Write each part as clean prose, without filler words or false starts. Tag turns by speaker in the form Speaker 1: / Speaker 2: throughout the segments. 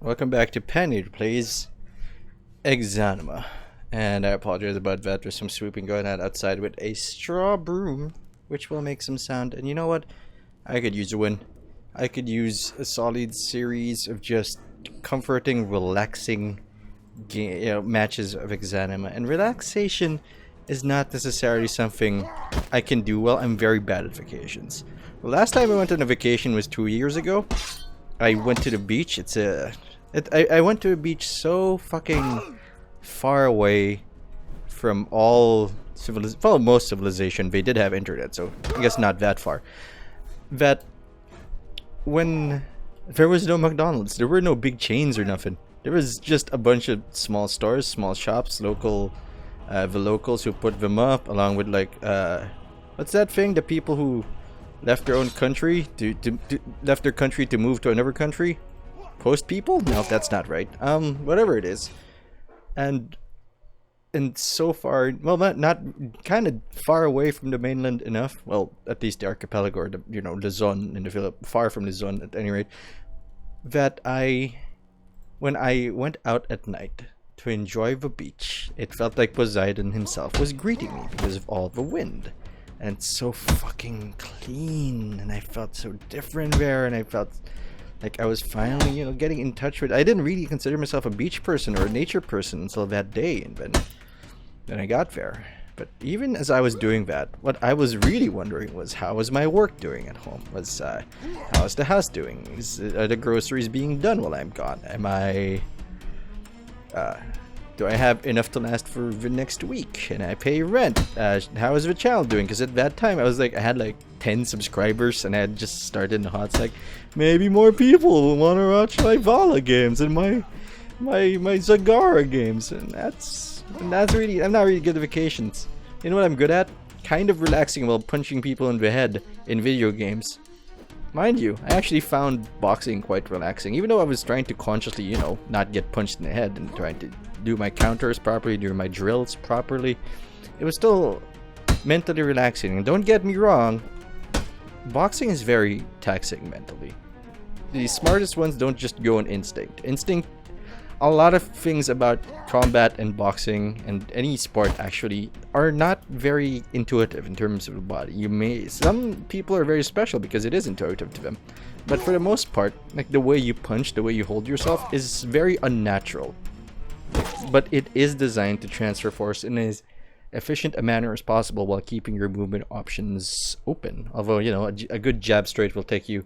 Speaker 1: Welcome back to Penny Plays Exanima. And I apologize about that. There's some swooping going on outside with a straw broom, which will make some sound. And you know what? I could use a win. I could use a solid series of just comforting, relaxing matches of Exanima. And relaxation is not necessarily something I can do well. I'm very bad at vacations. The last time I went on a vacation was 2 years ago. I went to the beach. I went to a beach so fucking far away from most civilization. They did have internet, so I guess not that far. That when there was no McDonald's, there were no big chains or nothing. There was just a bunch of small stores, small shops, the locals who put them up, along with like what's that thing? The people who left their own country left their country to move to another country. Post people? No, that's not right. Whatever it is, and so far, well, not kind of far away from the mainland enough. Well, at least the archipelago, or the zone in the Philippines, far from the zone at any rate. That when I went out at night to enjoy the beach, it felt like Poseidon himself was greeting me because of all the wind. And it's so fucking clean, and I felt so different there, and I felt like I was finally, getting in touch with. I didn't really consider myself a beach person or a nature person until that day, and then I got there. But even as I was doing that, what I was really wondering was, how was my work doing at home? How's the house doing? Are the groceries being done while I'm gone? Do I have enough to last for the next week? Can I pay rent? How is the channel doing? Because at that time, I had like 10 subscribers, and I had just started in the hot sec. Maybe more people will want to watch my Vala games and my Zagara games, and that's really. I'm not really good at vacations. You know what I'm good at? Kind of relaxing while punching people in the head in video games. Mind you, I actually found boxing quite relaxing, even though I was trying to consciously, not get punched in the head and trying to do my counters properly, do my drills properly. It was still mentally relaxing. And don't get me wrong, boxing is very taxing mentally. The smartest ones don't just go on instinct. A lot of things about combat and boxing and any sport actually are not very intuitive in terms of the body. Some people are very special because it is intuitive to them, but for the most part, like the way you punch, the way you hold yourself is very unnatural. But it is designed to transfer force in as efficient a manner as possible while keeping your movement options open. Although, a good jab straight will take you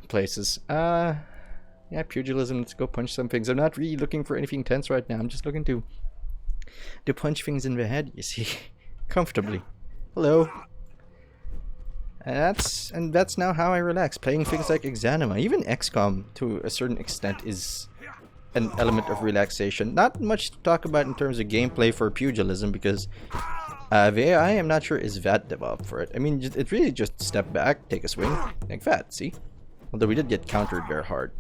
Speaker 1: places. Yeah, pugilism, let's go punch some things. I'm not really looking for anything tense right now. I'm just looking to punch things in the head, you see. Comfortably. Hello. And that's now how I relax. Playing things like Exanima. Even XCOM, to a certain extent, is an element of relaxation. Not much to talk about in terms of gameplay for pugilism, because the AI, I'm not sure, is that developed for it. I mean, it really just step back, take a swing, like that, see? Although we did get countered very hard.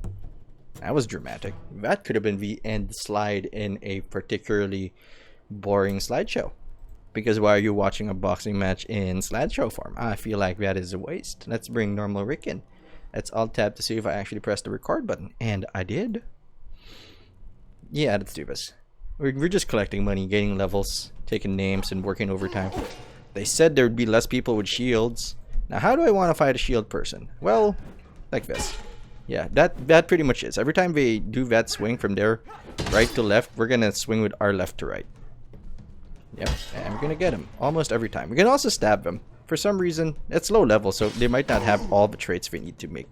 Speaker 1: That was dramatic. That could have been the end slide in a particularly boring slideshow. Because why are you watching a boxing match in slideshow form? I feel like that is a waste. Let's bring normal Rick in. Let's alt tab to see if I actually pressed the record button. And I did. Yeah, let's do this. We're just collecting money, gaining levels, taking names, and working overtime. They said there would be less people with shields. Now, how do I want to fight a shield person? Well, like this. Yeah, that pretty much is. Every time they do that swing from their right to left, we're gonna swing with our left to right. Yep, and we're gonna get them almost every time. We can also stab them. For some reason, it's low level, so they might not have all the traits they need to make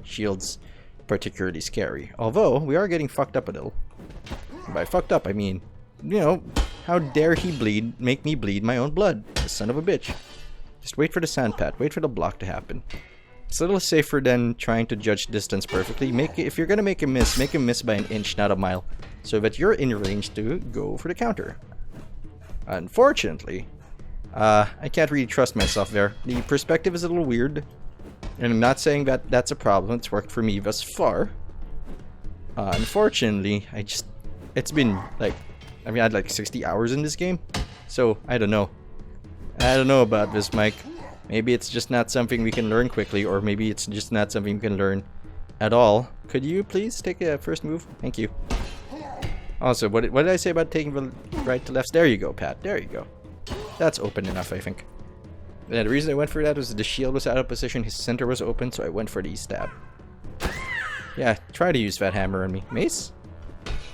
Speaker 1: shields particularly scary. Although, we are getting fucked up a little. By fucked up, I mean, how dare he make me bleed my own blood, the son of a bitch. Just wait for the sand pat, wait for the block to happen. It's a little safer than trying to judge distance perfectly. If you're gonna make him miss by an inch, not a mile, so that you're in range to go for the counter. Unfortunately, I can't really trust myself there. The perspective is a little weird, and I'm not saying that that's a problem. It's worked for me thus far. Unfortunately, it's been like, I had like 60 hours in this game, so I don't know. I don't know about this, Mike. Maybe it's just not something we can learn quickly, or maybe it's just not something we can learn at all. Could you please take a first move? Thank you. Also, what did I say about taking the right to lefts? There you go, Pat. There you go. That's open enough, I think. Yeah, the reason I went for that was the shield was out of position, his center was open, so I went for the stab. Yeah, try to use that hammer on me. Mace?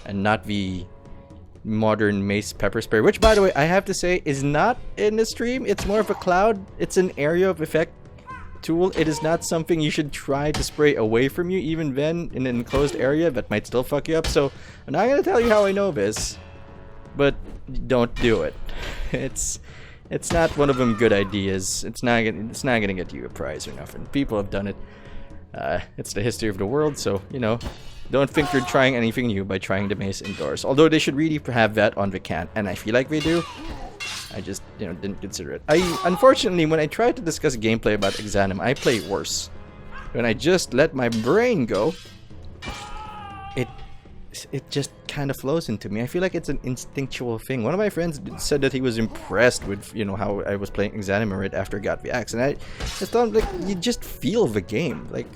Speaker 1: And not the modern mace pepper spray, which, by the way, I have to say is not in the stream. It's more of a cloud. It's an area of effect tool. It is not something you should try to spray away from you, even then in an enclosed area that might still fuck you up. So I'm not gonna tell you how I know this, but don't do it. It's not one of them good ideas. It's not gonna get you a prize or nothing. People have done it. It's the history of the world, so you know. Don't think you're trying anything new by trying the mace indoors. Although they should really have that on the can, and I feel like they do. I just, you know, didn't consider it. Unfortunately, when I try to discuss gameplay about Exanima, I play worse. When I just let my brain go, it just kind of flows into me. I feel like it's an instinctual thing. One of my friends said that he was impressed with, you know, how I was playing Exanima right after I got the axe, and I just thought, like, you just feel the game. Like,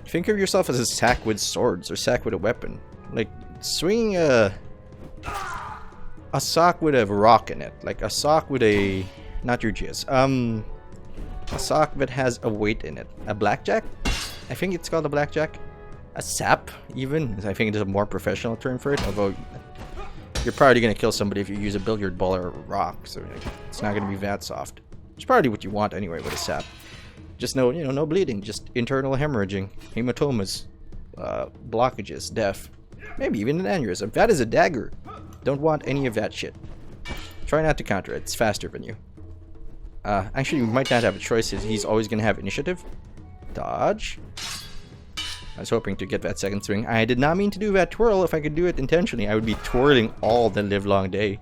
Speaker 1: think of yourself as a sack with swords or sack with a weapon. Like, swinging a sock with a rock in it. Like a sock with a... not your jizz. A sock that has a weight in it. A blackjack? I think it's called a blackjack. A sap, even. I think it is a more professional term for it. Although, you're probably going to kill somebody if you use a billiard ball or a rock. So, it's not going to be that soft. It's probably what you want anyway with a sap. Just no, you know, no bleeding. Just internal hemorrhaging. Hematomas. Blockages. Death. Maybe even an aneurysm. That is a dagger. Don't want any of that shit. Try not to counter it. It's faster than you. Actually, we might not have a choice. He's always going to have initiative. Dodge. I was hoping to get that second swing. I did not mean to do that twirl. If I could do it intentionally, I would be twirling all the livelong day.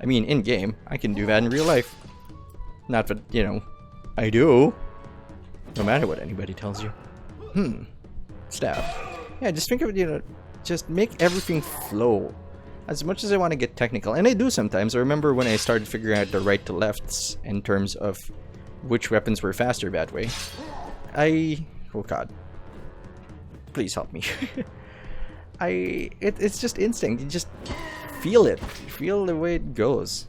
Speaker 1: I mean, in-game. I can do that in real life. Not that, you know, I do. No matter what anybody tells you. Stab. Yeah, just think of it, you know, just make everything flow. As much as I want to get technical, and I do sometimes. I remember when I started figuring out the right to lefts in terms of which weapons were faster that way. Oh god. Please help me. It's just instinct. You just feel it. You feel the way it goes.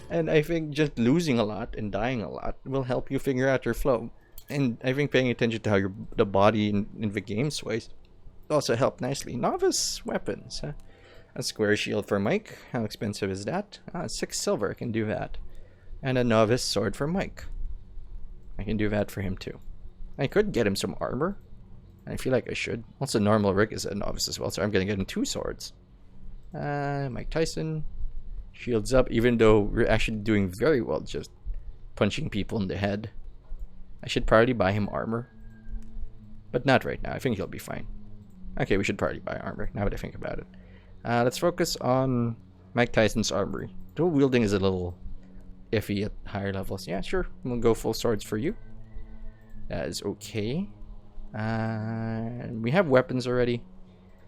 Speaker 1: And I think just losing a lot and dying a lot will help you figure out your flow. And I think paying attention to how the body in the game sways also help nicely. Novice weapons, huh? A square shield for Mike. How expensive is that? 6 silver. I can do that. And a novice sword for Mike. I can do that for him too. I could get him some armor. I feel like I should. Also, normal Rick is a novice as well, so I'm gonna get him 2 swords. Mike Tyson. Shields up, even though we're actually doing very well just punching people in the head. I should probably buy him armor. But not right now. I think he'll be fine. Okay, we should probably buy armor, now that I think about it. Let's focus on Mike Tyson's armory. Dual wielding is a little iffy at higher levels. Yeah, sure. We'll go full swords for you. That is okay. We have weapons already.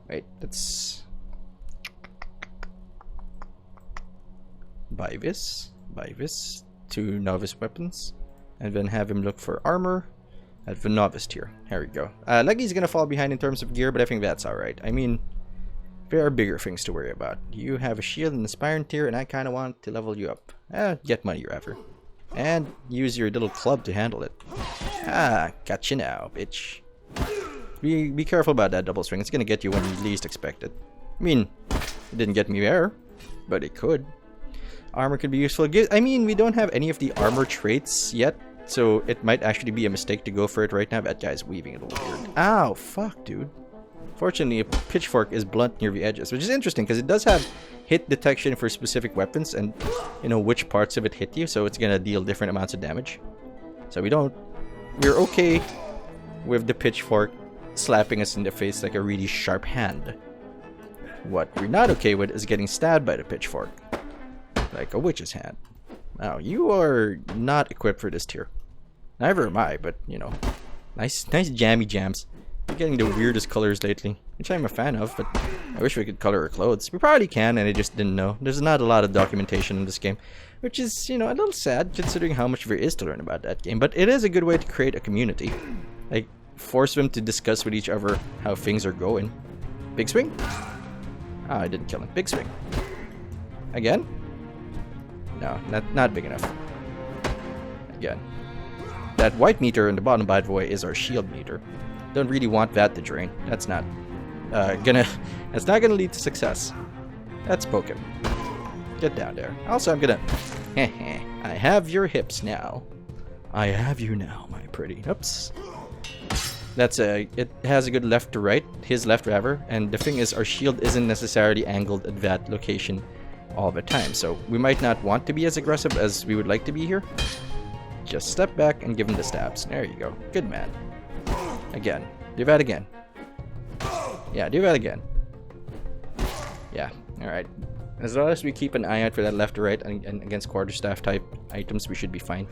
Speaker 1: Wait, let's buy this. 2 novice weapons. And then have him look for armor at the novice tier. Here we go. Leggy's gonna fall behind in terms of gear, but I think that's alright. I mean, there are bigger things to worry about. You have a shield in the Aspirant tier, and I kind of want to level you up. Get money, rather. And use your little club to handle it. Gotcha now, bitch. Be careful about that double swing. It's gonna get you when you least expect it. I mean, it didn't get me there, but it could. Armor could be useful. I mean, we don't have any of the armor traits yet, so it might actually be a mistake to go for it right now. That guy's weaving a little weird. Ow, fuck, dude. Fortunately, a pitchfork is blunt near the edges, which is interesting because it does have hit detection for specific weapons and, you know, which parts of it hit you, so it's gonna deal different amounts of damage. So we're okay with the pitchfork slapping us in the face like a really sharp hand. What we're not okay with is getting stabbed by the pitchfork. Like a witch's hand. Now, you are not equipped for this tier. Neither am I, but, you know. Nice jammy jams. You're getting the weirdest colors lately, which I'm a fan of, but I wish we could color our clothes. We probably can, and I just didn't know. There's not a lot of documentation in this game, which is, you know, a little sad considering how much there is to learn about that game. But it is a good way to create a community. Like, force them to discuss with each other how things are going. Big swing? Ah, I didn't kill him. Big swing. Again? No, not big enough. Again. That white meter in the bottom, by the way, is our shield meter. Don't really want that to drain. That's not that's not gonna lead to success. That's poke him. Get down there. Also, I'm gonna I have your hips now. I have you now, my pretty. Oops. That's it has a good left to right, his left rather, and the thing is our shield isn't necessarily angled at that location all the time, so we might not want to be as aggressive as we would like to be here. Just step back and give him the stabs. There you go. Good man. Again. Do that again. Yeah, do that again. Yeah, alright. As long as we keep an eye out for that left or right and against quarterstaff type items, we should be fine.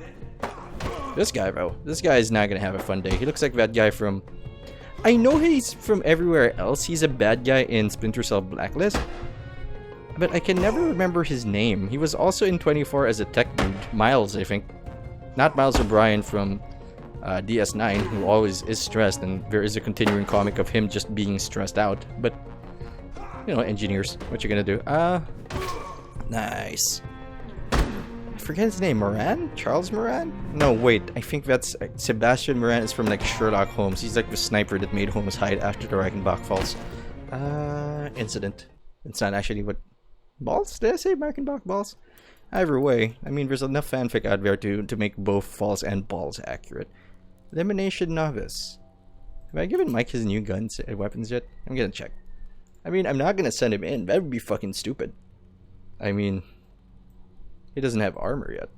Speaker 1: This guy, bro. This guy is not gonna have a fun day. He looks like that guy from... I know he's from everywhere else. He's a bad guy in Splinter Cell Blacklist. But I can never remember his name. He was also in 24 as a tech dude. Miles, I think. Not Miles O'Brien from DS9, who always is stressed, and there is a continuing comic of him just being stressed out. But, you know, engineers, what you gonna do? Nice. I forget his name, Moran? Charles Moran? No, wait, I think that's Sebastian Moran is from like Sherlock Holmes. He's like the sniper that made Holmes hide after the Reichenbach falls. Incident. It's not actually what... Balls? Did I say Reichenbach balls? Either way, I mean, there's enough fanfic out there to make both falls and balls accurate. Elimination Novice. Have I given Mike his new guns and weapons yet? I'm gonna check. I mean, I'm not gonna send him in. That would be fucking stupid. I mean, he doesn't have armor yet.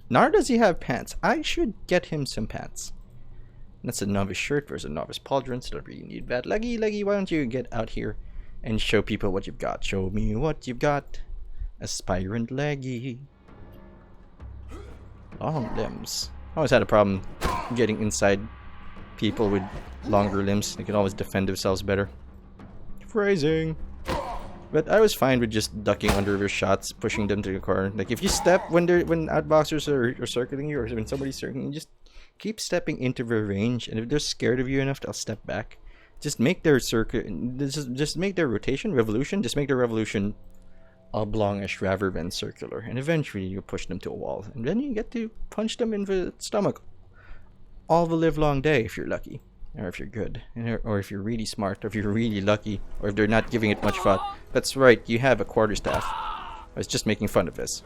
Speaker 1: Nor does he have pants. I should get him some pants. That's a novice shirt versus a novice pauldron, so don't really need that. Leggy, why don't you get out here and show people what you've got? Show me what you've got. Aspirant leggy. Long limbs. I always had a problem getting inside people with longer limbs. They can always defend themselves better. Phrasing. But I was fine with just ducking under their shots, pushing them to the corner. Like if you step when outboxers are circling you, or when somebody's circling you, just keep stepping into their range. And if they're scared of you enough, they'll step back. Just make their just make their revolution. Just make their revolution oblongish rather than circular, and eventually you push them to a wall, and then you get to punch them in the stomach all the live long day if you're lucky, or if you're good, or if you're really smart, or if you're really lucky, or if they're not giving it much thought. That's right, you have a quarterstaff. I was just making fun of this.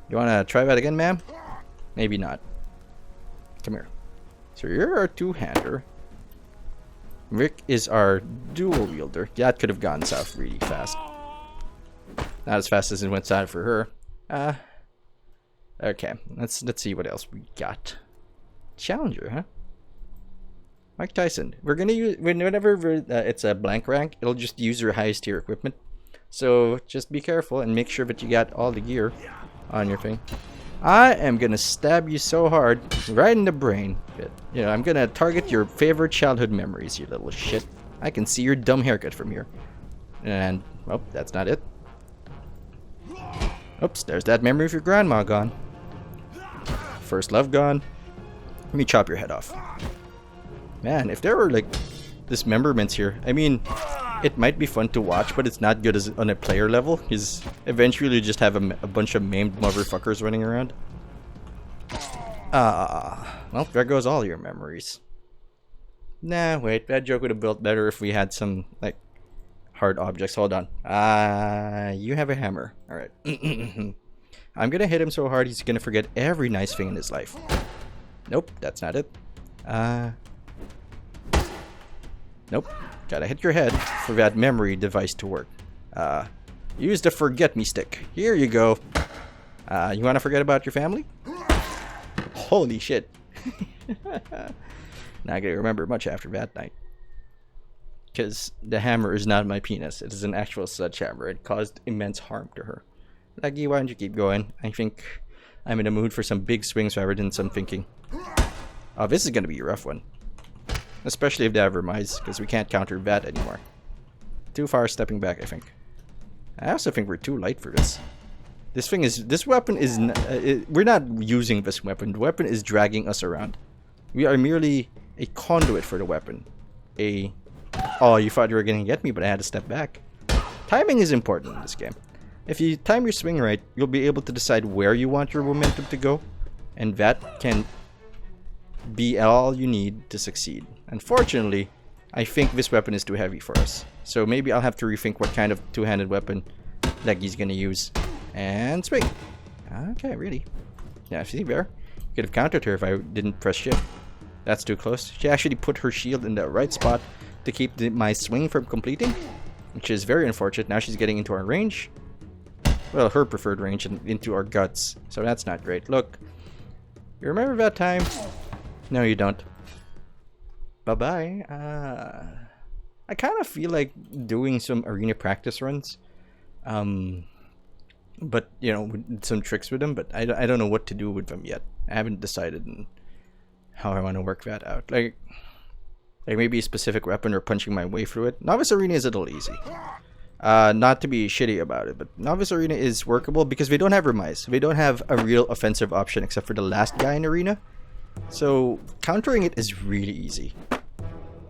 Speaker 1: You wanna try that again, ma'am? Maybe not. Come here. So you're our two-hander. Rick is our dual wielder. That could have gone south really fast. Not as fast as it went south for her. Okay, let's see what else we got. Challenger, huh? Mike Tyson. We're gonna use whenever it's a blank rank, it'll just use your highest tier equipment. So just be careful and make sure that you got all the gear on your thing. I am gonna stab you so hard right in the brain. You know, I'm gonna target your favorite childhood memories, you little shit. I can see your dumb haircut from here. And well, that's not it. Oops, there's that memory of your grandma gone. First love gone. Let me chop your head off. Man, if there were like dismemberments here, I mean, it might be fun to watch, but it's not good as on a player level, because eventually you just have a bunch of maimed motherfuckers running around. Well, there goes all your memories. Nah, wait, that joke would have built better if we had some, like, hard objects. Hold on. You have a hammer. Alright. I'm gonna hit him so hard he's gonna forget every nice thing in his life. Nope, that's not it. Nope. Gotta hit your head for that memory device to work. Use the forget me stick. Here you go. You wanna forget about your family? Holy shit. Not gonna remember much after that night. Because the hammer is not my penis. It is an actual sledgehammer. It caused immense harm to her. Lucky, why don't you keep going? I think I'm in the mood for some big swings rather than some thinking. Oh, this is going to be a rough one. Especially if they have Remize, because we can't counter that anymore. Too far stepping back, I think. I also think we're too light for this. This weapon is... we're not using this weapon. The weapon is dragging us around. We are merely a conduit for the weapon. Oh, you thought you were gonna get me, but I had to step back. Timing is important in this game. If you time your swing right, you'll be able to decide where you want your momentum to go, and that can be all you need to succeed. Unfortunately, I think this weapon is too heavy for us. So maybe I'll have to rethink what kind of two-handed weapon Leggy's gonna use. And swing. Okay, really. Yeah, see there? Could have countered her if I didn't press shift. That's too close. She actually put her shield in the right spot to keep my swing from completing, which is very unfortunate. Now she's getting into our range. Well, her preferred range and into our guts. So that's not great. Look. You remember that time? No, you don't. Bye-bye. I kind of feel like doing some arena practice runs. But, you know, with some tricks with them. But I don't know what to do with them yet. I haven't decided how I want to work that out. Like maybe a specific weapon or punching my way through it. Novice Arena is a little easy. Not to be shitty about it, but Novice Arena is workable because we don't have Remise. We don't have a real offensive option except for the last guy in Arena. So countering it is really easy.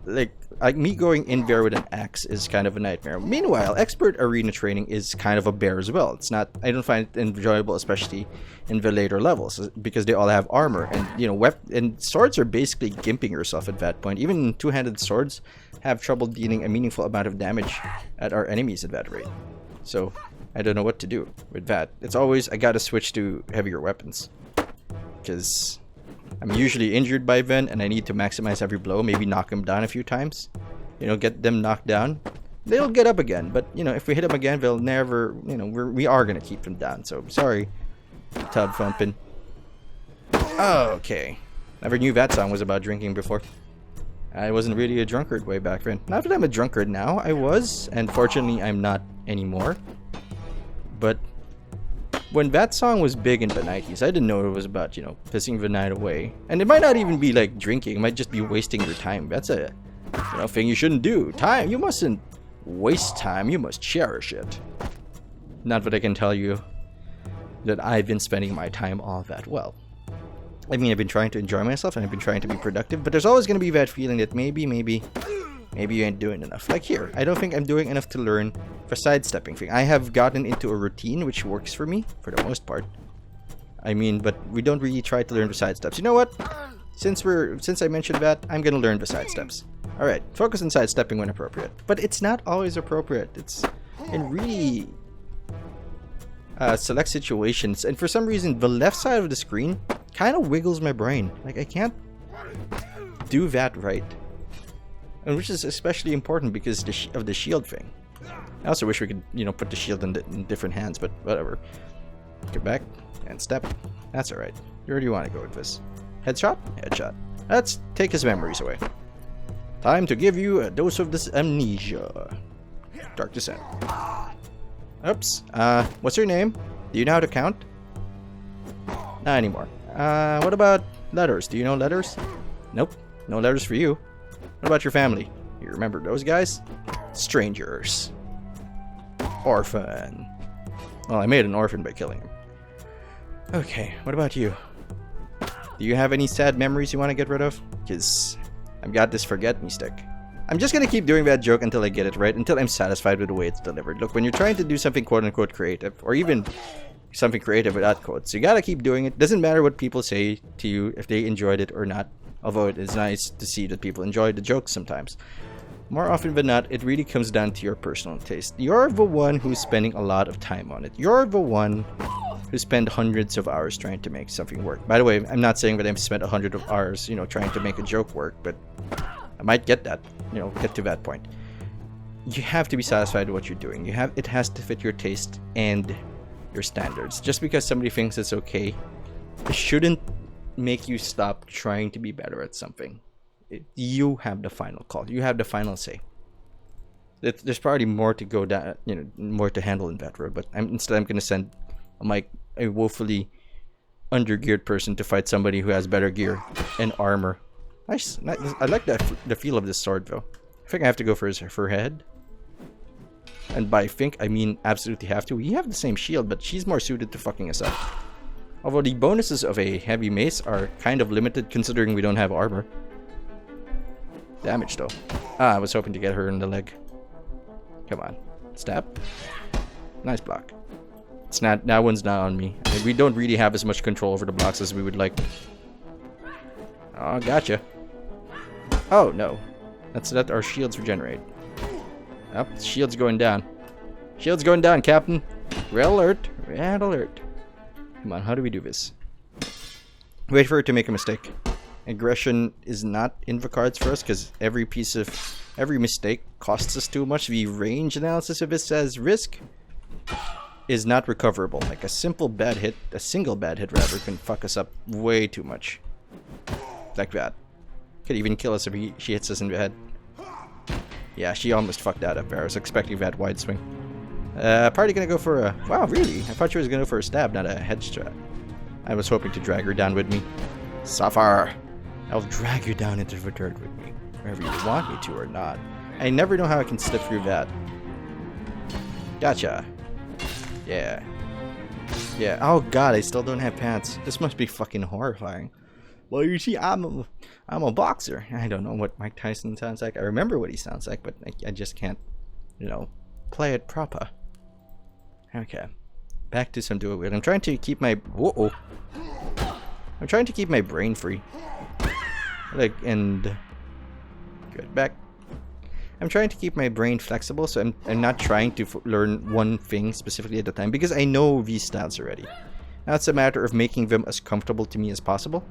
Speaker 1: Like me going in there with an axe is kind of a nightmare. Meanwhile, expert arena training is kind of a bear as well. It's not. I don't find it enjoyable, especially in the later levels, because they all have armor, and you know, and swords are basically gimping yourself at that point. Even two-handed swords have trouble dealing a meaningful amount of damage at our enemies at that rate. So I don't know what to do with that. It's always I gotta switch to heavier weapons because I'm usually injured by then, and I need to maximize every blow. Maybe knock them down a few times. You know, get them knocked down. They'll get up again, but you know, if we hit them again, they'll never. You know, we are gonna keep them down. So sorry, Tub Thumpin'. Okay, never knew that song was about drinking before. I wasn't really a drunkard way back then. Not that I'm a drunkard now. I was, and fortunately, I'm not anymore. But when that song was big in the 90s, I didn't know it was about, you know, pissing the night away. And it might not even be like drinking. It might just be wasting your time. That's a, you know, thing you shouldn't do. Time. You mustn't waste time. You must cherish it. Not that I can tell you that I've been spending my time all that well. I mean, I've been trying to enjoy myself and I've been trying to be productive, but there's always going to be that feeling that maybe you ain't doing enough. Like here, I don't think I'm doing enough to learn the sidestepping thing. I have gotten into a routine which works for me, for the most part. I mean, but we don't really try to learn the sidesteps. You know what? Since I mentioned that, I'm gonna learn the sidesteps. Alright, focus on sidestepping when appropriate. But it's not always appropriate. It's in really select situations. And for some reason, the left side of the screen kind of wiggles my brain. Like, I can't do that right. And which is especially important because of the shield thing. I also wish we could, you know, put the shield in different hands, but whatever. Get back and step. That's alright. Where do you want to go with this? Headshot? Headshot. Let's take his memories away. Time to give you a dose of this amnesia. Dark Descent. Oops. What's your name? Do you know how to count? Not anymore. What about letters? Do you know letters? Nope. No letters for you. What about your family? You remember those guys? Strangers. Orphan. Well, I made an orphan by killing him. Okay, what about you? Do you have any sad memories you want to get rid of? Because I've got this forget me stick. I'm just gonna keep doing that joke until I get it right, until I'm satisfied with the way it's delivered. Look, when you're trying to do something quote-unquote creative, or even something creative without quotes, you gotta keep doing it. Doesn't matter what people say to you, if they enjoyed it or not. Although it is nice to see that people enjoy the jokes sometimes. More often than not, it really comes down to your personal taste. You're the one who's spending a lot of time on it. You're the one who spend hundreds of hours trying to make something work. By the way, I'm not saying that I've spent 100 of hours, you know, trying to make a joke work, but I might get that, you know, get to that point. You have to be satisfied with what you're doing. It has to fit your taste and your standards. Just because somebody thinks it's okay, it shouldn't make you stop trying to be better at something. You have the final call. You have the final say. There's probably more to go down, you know, more to handle in that road. But instead, I'm gonna send a woefully undergeared person to fight somebody who has better gear and armor. Nice. I like the feel of this sword though. I think I have to go for her head. And by think, I mean absolutely have to. We have the same shield, but she's more suited to fucking us up. Although the bonuses of a heavy mace are kind of limited considering we don't have armor. Damage though. I was hoping to get her in the leg. Come on. Stab. Nice block. It's not, that one's not on me. I mean, we don't really have as much control over the blocks as we would like. Oh, gotcha. Oh, no. That our shields regenerate. Oh, shield's going down. Shield's going down, Captain. Red alert. Red alert. Come on, how do we do this? Wait for it to make a mistake. Aggression is not in the cards for us because every mistake costs us too much. The range analysis of this says risk is not recoverable. Like a single bad hit rather, can fuck us up way too much. Like that. Could even kill us if she hits us in the head. Yeah, she almost fucked that up there. I was expecting that wide swing. Probably gonna go for a... Wow, really? I thought she was gonna go for a stab, not a head strap. I was hoping to drag her down with me. Suffer! I'll drag you down into the dirt with me. Wherever you want me to or not. I never know how I can slip through that. Gotcha. Yeah. Yeah. Oh god, I still don't have pants. This must be fucking horrifying. Well, you see, I'm a boxer. I don't know what Mike Tyson sounds like. I remember what he sounds like, but I just can't, you know, play it proper. Okay. Back to some dual-wield. I'm trying to keep my... Whoa. I'm trying to keep my brain free. Like, and... Good. Back. I'm trying to keep my brain flexible, so I'm not trying to learn one thing specifically at a time, because I know these styles already. Now it's a matter of making them as comfortable to me as possible.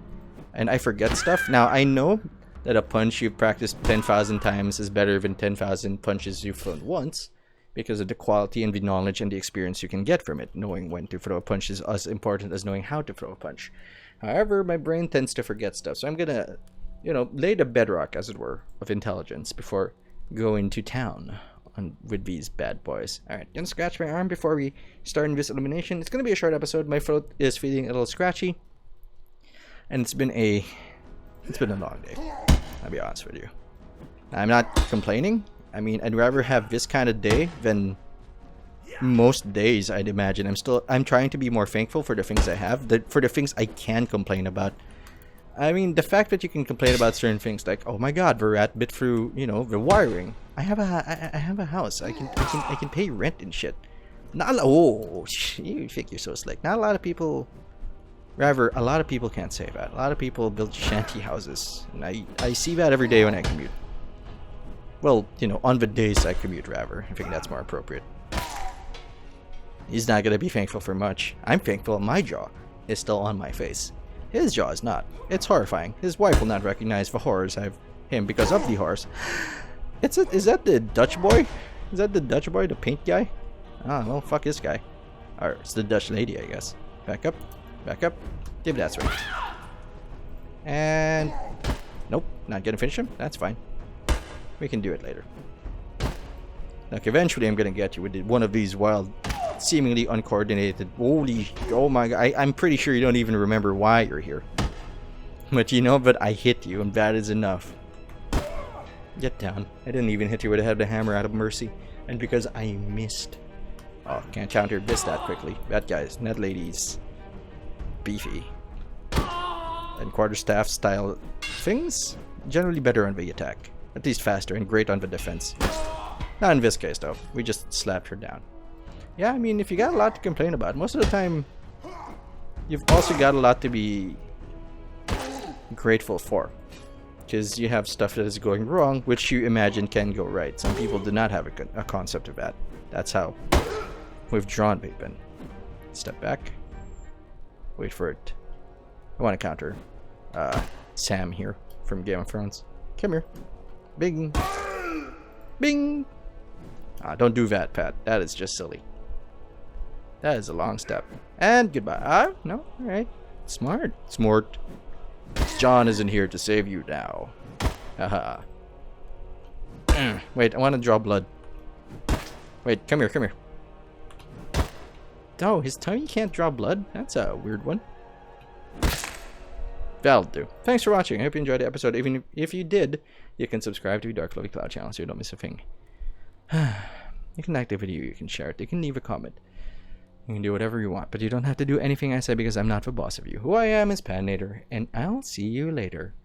Speaker 1: And I forget stuff. Now, I know that a punch you've practiced 10,000 times is better than 10,000 punches you've thrown once, because of the quality and the knowledge and the experience you can get from it. Knowing when to throw a punch is as important as knowing how to throw a punch. However, my brain tends to forget stuff, so I'm gonna, you know, lay the bedrock, as it were, of intelligence before going to town with these bad boys. Alright, gonna scratch my arm before we start in this elimination. It's gonna be a short episode. My throat is feeling a little scratchy. And it's been a long day. I'll be honest with you. I'm not complaining. I mean, I'd rather have this kind of day than most days, I'd imagine. I'm trying to be more thankful for the things I have, for the things I can complain about. I mean, the fact that you can complain about certain things, like, oh my god, the rat bit through, you know, the wiring. I have a house. I can pay rent and shit. Oh, you think you're so slick. Not a lot of people. Rather, a lot of people can't say that. A lot of people build shanty houses, and I see that every day when I commute. Well, you know, on the days I commute, rather. I think that's more appropriate. He's not gonna be thankful for much. I'm thankful my jaw is still on my face. His jaw is not. It's horrifying. His wife will not recognize the horrors I've him because of the horrors. Is that the Dutch boy? Is that the Dutch boy, the paint guy? Ah, well, fuck this guy. Or it's the Dutch lady, I guess. Back up. Back up. If that's right. And... Nope. Not gonna finish him? That's fine. We can do it later. Look, eventually I'm gonna get you with one of these wild, seemingly uncoordinated... Holy... Oh my god. I'm pretty sure you don't even remember why you're here. But you know, but I hit you, and that is enough. Get down. I didn't even hit you with a head of the hammer out of mercy. And because I missed. Oh, can't counter this that quickly. That guy's... That lady's... beefy. And quarterstaff style things generally better on the attack, at least faster, and great on the defense. Not in this case though, we just slapped her down. Yeah, I mean, if you got a lot to complain about, most of the time you've also got a lot to be grateful for, because you have stuff that is going wrong which you imagine can go right. Some people do not have a concept of that. That's how withdrawn they've been. Step back. Wait for it. I want to counter Sam here from Game of Thrones. Come here. Bing. Bing. Don't do that, Pat. That is just silly. That is a long step. And goodbye. No? Alright. Smart. Smart. John isn't here to save you now. Haha. Wait, I want to draw blood. Wait, come here, come here. Oh, his tongue can't draw blood? That's a weird one. That'll do. Thanks for watching. I hope you enjoyed the episode. Even if you did, you can subscribe to the Dark Lovely Cloud channel so you don't miss a thing. You can like the video, you can share it, you can leave a comment. You can do whatever you want, but you don't have to do anything I say because I'm not the boss of you. Who I am is Pan Nader, and I'll see you later.